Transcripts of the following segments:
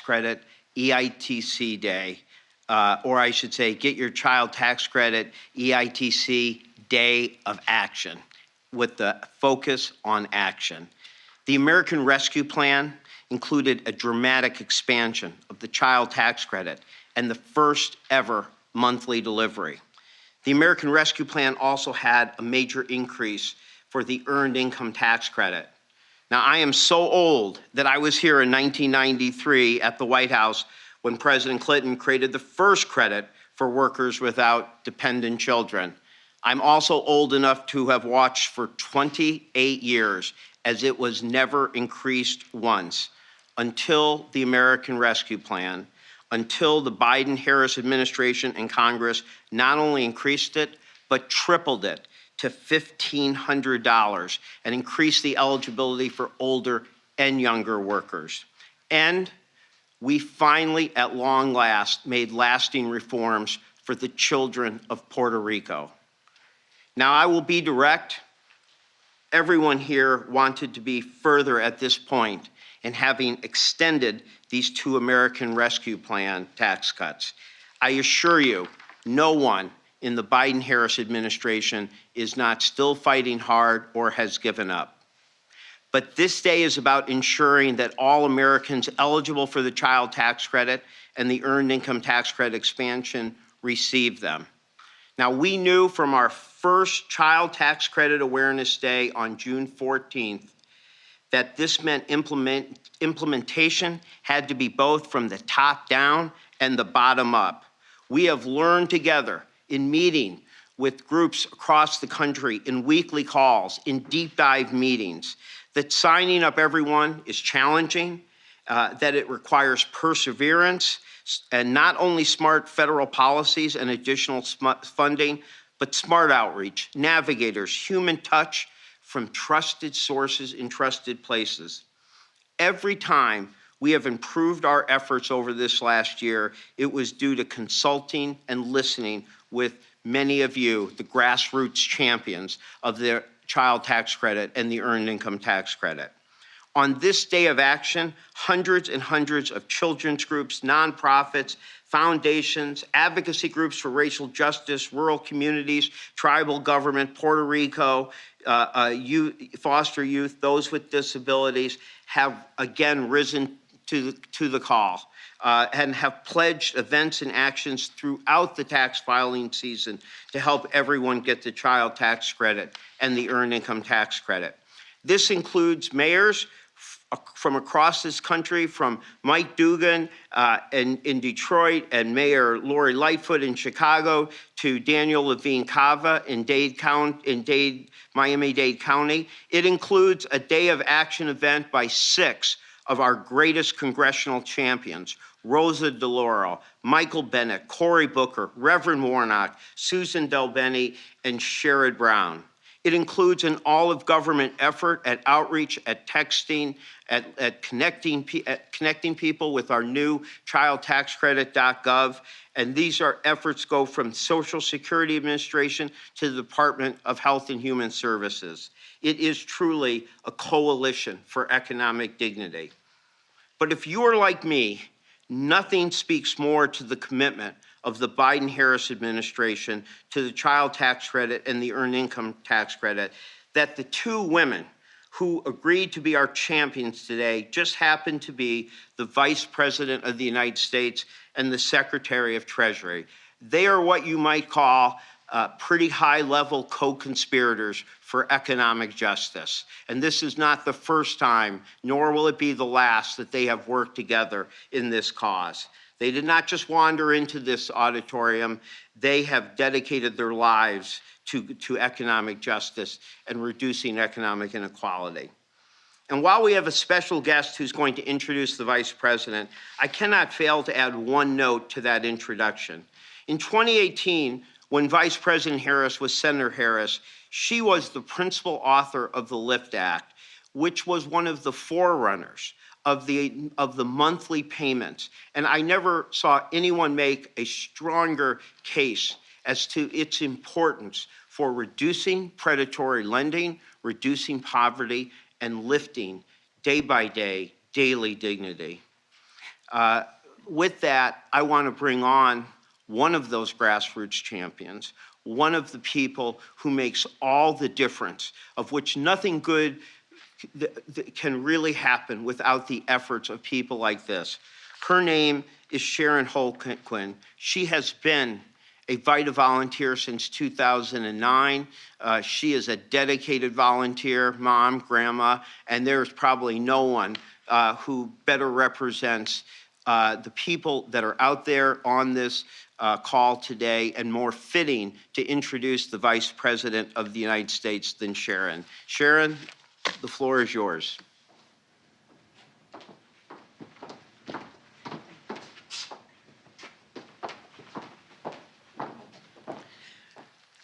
Credit EITC Day, or I should say, Get Your Child Tax Credit EITC Day of Action, with the focus on action. The American Rescue Plan included a dramatic expansion of the child tax credit and the first ever monthly delivery. The American Rescue Plan also had a major increase for the Earned Income Tax Credit. Now, I am so old that I was here in 1993 at the White House when President Clinton created the first credit for workers without dependent children. I'm also old enough to have watched for 28 years as it was never increased once until the American Rescue Plan, until the Biden-Harris administration and Congress not only increased it, but tripled it to $1,500 and increased the eligibility for older and younger workers. And we finally, at long last, made lasting reforms for the children of Puerto Rico. Now, I will be direct. Everyone here wanted to be further at this point in having extended these two American Rescue Plan tax cuts. I assure you, no one in the Biden-Harris administration is not still fighting hard or has given up. But this day is about ensuring that all Americans eligible for the child tax credit and the Earned Income Tax Credit expansion receive them. Now, we knew from our first Child Tax Credit Awareness Day on June 14th that this meant implementation had to be both from the top down and the bottom up. We have learned together in meeting with groups across the country, in weekly calls, in deep dive meetings, that signing up everyone is challenging, that it requires perseverance, and not only smart federal policies and additional funding, but smart outreach, navigators, human touch from trusted sources in trusted places. Every time we have improved our efforts over this last year, it was due to consulting and listening with many of you, the grassroots champions of the child tax credit and the Earned Income Tax Credit. On this day of action, hundreds and hundreds of children's groups, nonprofits, foundations, advocacy groups for racial justice, rural communities, tribal government, Puerto Rico, foster youth, those with disabilities, have again risen to the call and have pledged events and actions throughout the tax filing season to help everyone get the child tax credit and the Earned Income Tax Credit. This includes mayors from across this country, from Mike Dugan in Detroit and Mayor Lori Lightfoot in Chicago to Daniel Levine Cava in Miami-Dade County. It includes a day of action event by 6 of our greatest congressional champions: Rosa DeLauro, Michael Bennett, Cory Booker, Reverend Warnock, Susan DelBene, and Sherrod Brown. It includes an all-of-government effort at outreach, at texting, at connecting people with our new childtaxcredit.gov. And these efforts go from Social Security Administration to the Department of Health and Human Services. It is truly a coalition for economic dignity. But if you are like me, nothing speaks more to the commitment of the Biden-Harris administration to the child tax credit and the Earned Income Tax Credit that the two women who agreed to be our champions today just happen to be the Vice President of the United States and the Secretary of Treasury. They are what you might call pretty high-level co-conspirators for economic justice. And this is not the first time, nor will it be the last, that they have worked together in this cause. They did not just wander into this auditorium. They have dedicated their lives to economic justice and reducing economic inequality. And while we have a special guest who's going to introduce the Vice President, I cannot fail to add one note to that introduction. In 2018, when Vice President Harris was Senator Harris, she was the principal author of the LIFT Act, which was one of the forerunners of the monthly payments. And I never saw anyone make a stronger case as to its importance for reducing predatory lending, reducing poverty, and lifting day by day, daily dignity. With that, I want to bring on one of those grassroots champions, one of the people who makes all the difference, of which nothing good can really happen without the efforts of people like this. Her name is Sharon Holquin. She has been a VITA volunteer since 2009. She is a dedicated volunteer, mom, grandma, and there's probably no one who better represents the people that are out there on this call today and more fitting to introduce the Vice President of the United States than Sharon. Sharon, the floor is yours.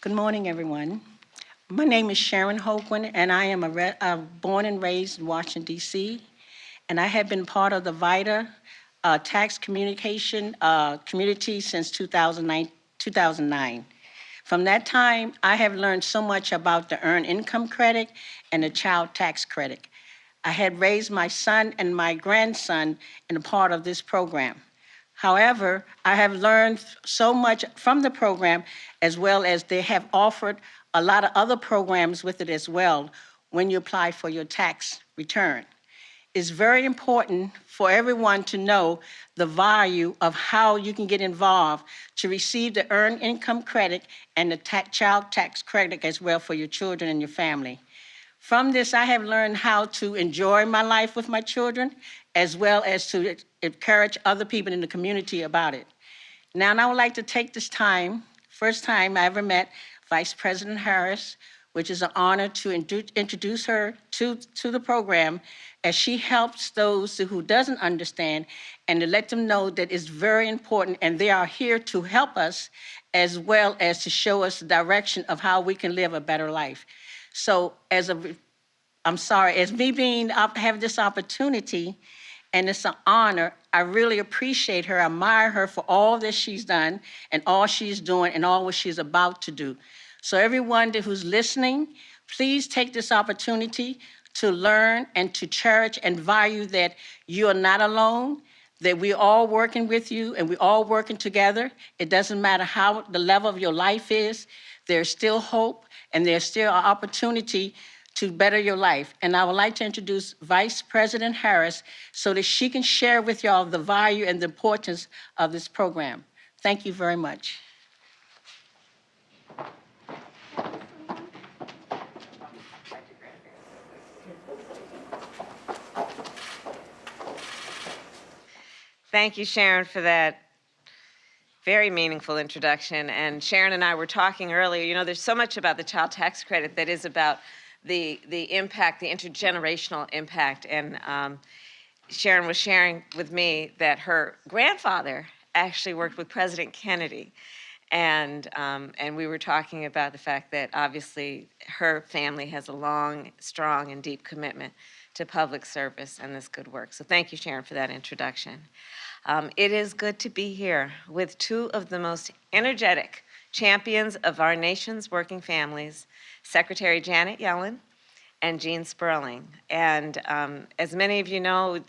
Good morning, everyone. My name is Sharon Holquin, and I am born and raised in Washington, D.C., and I have been part of the VITA tax communication community since 2009. From that time, I have learned so much about the Earned Income Credit and the Child Tax Credit. I had raised my son and my grandson in a part of this program. However, I have learned so much from the program, as well as they have offered a lot of other programs with it as well when you apply for your tax return. It's very important for everyone to know the value of how you can get involved to receive the Earned Income Credit and the Child Tax Credit as well for your children and your family. From this, I have learned how to enjoy my life with my children, as well as to encourage other people in the community about it. Now, I would like to take this time, first time I ever met Vice President Harris, which is an honor to introduce her to the program, as she helps those who doesn't understand and to let them know that it's very important and they are here to help us, as well as to show us the direction of how we can live a better life. So as me having this opportunity, and it's an honor, I really appreciate her, admire her for all that she's done and all she's doing and all what she's about to do. So everyone who's listening, please take this opportunity to learn and to cherish and value that you are not alone, that we're all working with you and we're all working together. It doesn't matter how the level of your life is, there's still hope and there's still an opportunity to better your life. And I would like to introduce Vice President Harris so that she can share with y'all the value and the importance of this program. Thank you very much. Thank you, Sharon, for that very meaningful introduction. And Sharon and I were talking earlier, you know, there's so much about the child tax credit that is about the impact, the intergenerational impact. And Sharon was sharing with me that her grandfather actually worked with President Kennedy. And we were talking about the fact that obviously her family has a long, strong, and deep commitment to public service and this good work. So thank you, Sharon, for that introduction. It is good to be here with two of the most energetic champions of our nation's working families, Secretary Janet Yellen and Gene Sperling. And as many of you know,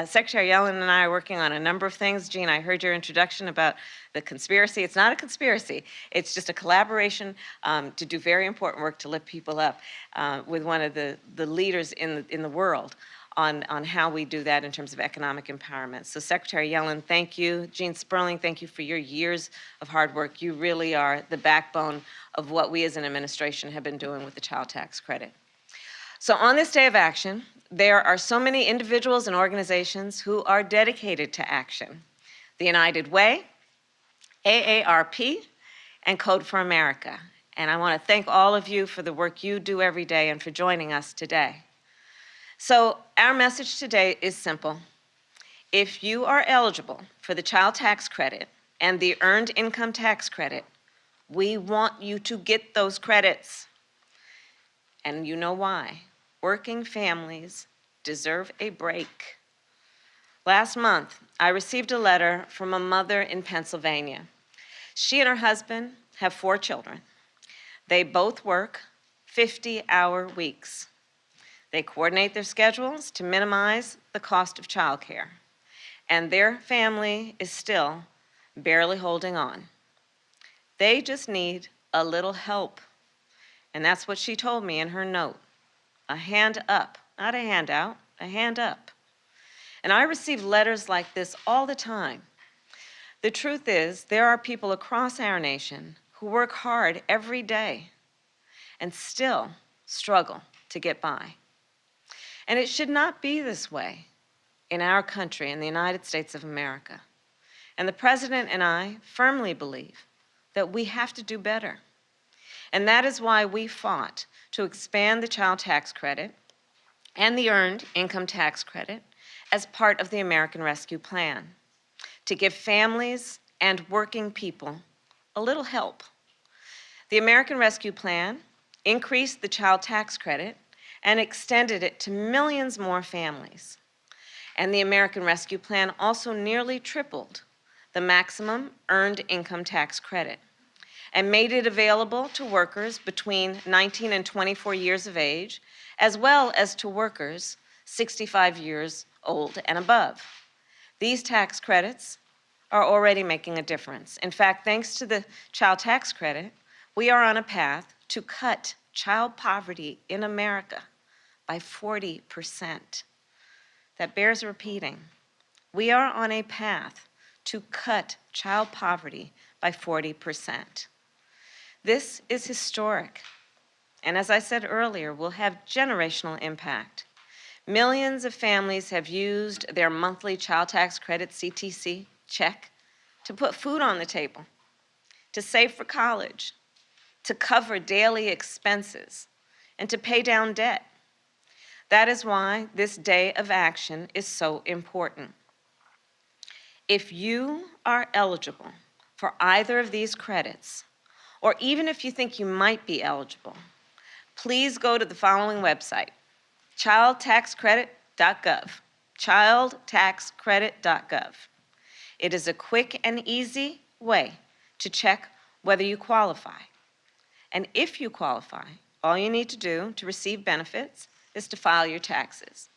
Secretary Yellen and I are working on a number of things. Gene, I heard your introduction about the conspiracy. It's not a conspiracy. It's just a collaboration to do very important work to lift people up with one of the leaders in the world on how we do that in terms of economic empowerment. So Secretary Yellen, thank you. Gene Sperling, thank you for your years of hard work. You really are the backbone of what we as an administration have been doing with the child tax credit. So on this day of action, there are so many individuals and organizations who are dedicated to action. The United Way, AARP, and Code for America. And I want to thank all of you for the work you do every day and for joining us today. So our message today is simple. If you are eligible for the child tax credit and the Earned Income Tax Credit, we want you to get those credits. And you know why. Working families deserve a break. Last month, I received a letter from a mother in Pennsylvania. She and her husband have 4 children. They both work 50-hour weeks. They coordinate their schedules to minimize the cost of childcare. and their family is still barely holding on. They just need a little help. And that's what she told me in her note. A hand up, not a handout, a hand up. And I receive letters like this all the time. The truth is, there are people across our nation who work hard every day and still struggle to get by. And it should not be this way in our country, in the United States of America. And the President and I firmly believe that we have to do better. And that is why we fought to expand the child tax credit and the earned income tax credit as part of the American Rescue Plan, to give families and working people a little help. The American Rescue Plan increased the child tax credit and extended it to millions more families. And the American Rescue Plan also nearly tripled the maximum earned income tax credit and made it available to workers between 19 and 24 years of age, as well as to workers 65 years old and above. These tax credits are already making a difference. In fact, thanks to the child tax credit, we are on a path to cut child poverty in America by 40%. That bears repeating. We are on a path to cut child poverty by 40%. This is historic, and as I said earlier, will have generational impact. Millions of families have used their monthly child tax credit, CTC, check, to put food on the table, to save for college, to cover daily expenses, and to pay down debt. That is why this day of action is so important. If you are eligible for either of these credits, or even if you think you might be eligible, please go to the following website, childtaxcredit.gov, childtaxcredit.gov. It is a quick and easy way to check whether you qualify. And if you qualify, all you need to do to receive benefits is to file your taxes.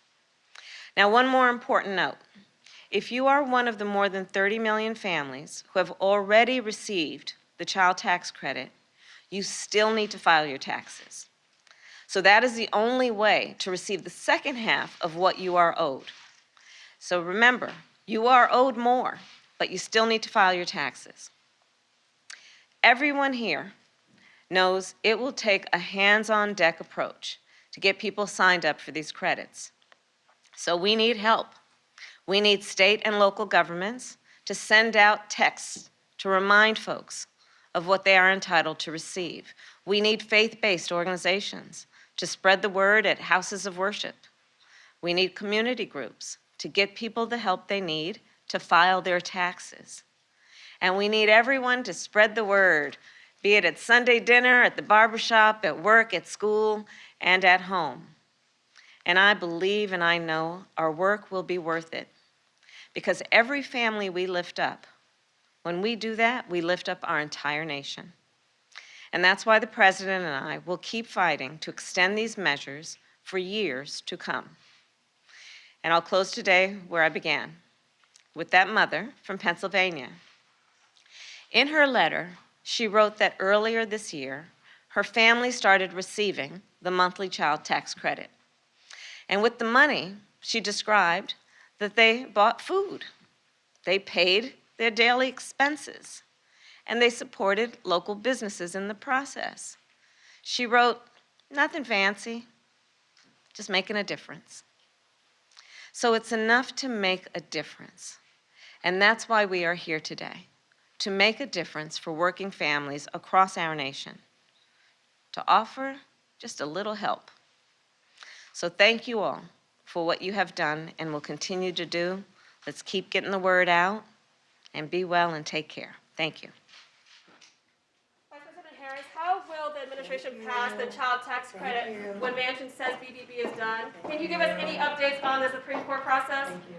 Now, one more important note. If you are one of the more than 30 million families who have already received the child tax credit, you still need to file your taxes. So that is the only way to receive the second half of what you are owed. So remember, you are owed more, but you still need to file your taxes. Everyone here knows it will take a hands-on deck approach to get people signed up for these credits. So we need help. We need state and local governments to send out texts to remind folks of what they are entitled to receive. We need faith-based organizations to spread the word at houses of worship. We need community groups to get people the help they need to file their taxes. And we need everyone to spread the word, be it at Sunday dinner, at the barbershop, at work, at school, and at home. And I believe and I know our work will be worth it, because every family we lift up, when we do that, we lift up our entire nation. And that's why the President and I will keep fighting to extend these measures for years to come. And I'll close today where I began, with that mother from Pennsylvania. In her letter, she wrote that earlier this year, her family started receiving the monthly child tax credit. And with the money, she described that they bought food, they paid their daily expenses, and they supported local businesses in the process. She wrote, nothing fancy, just making a difference. So it's enough to make a difference. And that's why we are here today, to make a difference for working families across our nation, to offer just a little help. So thank you all for what you have done and will continue to do. Let's keep getting the word out, and be well and take care. Thank you. Vice President Harris, how will the administration pass the child tax credit when Manchin says BBB is done? Can you give us any updates on the Supreme Court process? Thank you.